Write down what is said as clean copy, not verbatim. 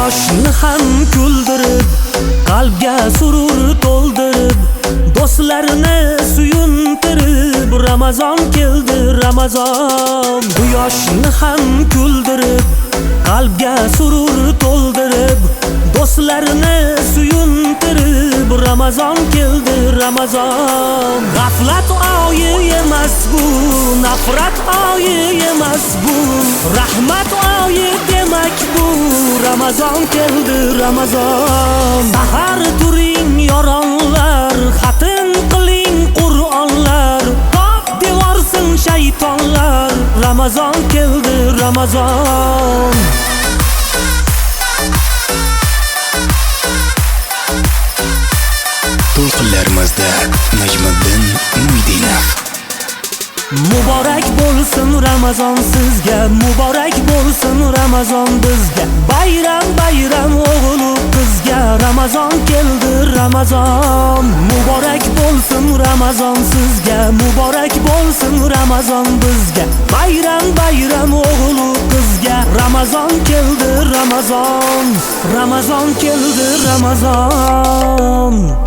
yoshni ham kuldirib, qalbga surur to'ldirib, do'stlarni suyuntirib, Ramazon keldi Ramazon. Bu yoshni ham kuldirib, qalbga surur to'ldirib, do'stlarni suyuntirib, Ramazon keldi Ramazon. G'aflat oyi emas bu, nafrat oyi emas bu, rahmat oyi demak bu. Ramazon keldi Ramazon. Sahar turing yoronlar, xatin qiling Qur'onlar, toq devorsin shaytonlar. Ramazon keldi Ramazon. To'lqinlarimizda Najmiddin Muidinov. Muborak bo'lsin Ramazon sizga, muborak bo'lsin Ramazon bizga. Bayram bayram o'g'il qizga, Ramazon keldi Ramazon. Muborak bo'lsin Ramazon sizga, muborak bo'lsin Ramazon bizga. Bayram bayram o'g'il qizga, Ramazon keldi Ramazon. Ramazon keldi Ramazon.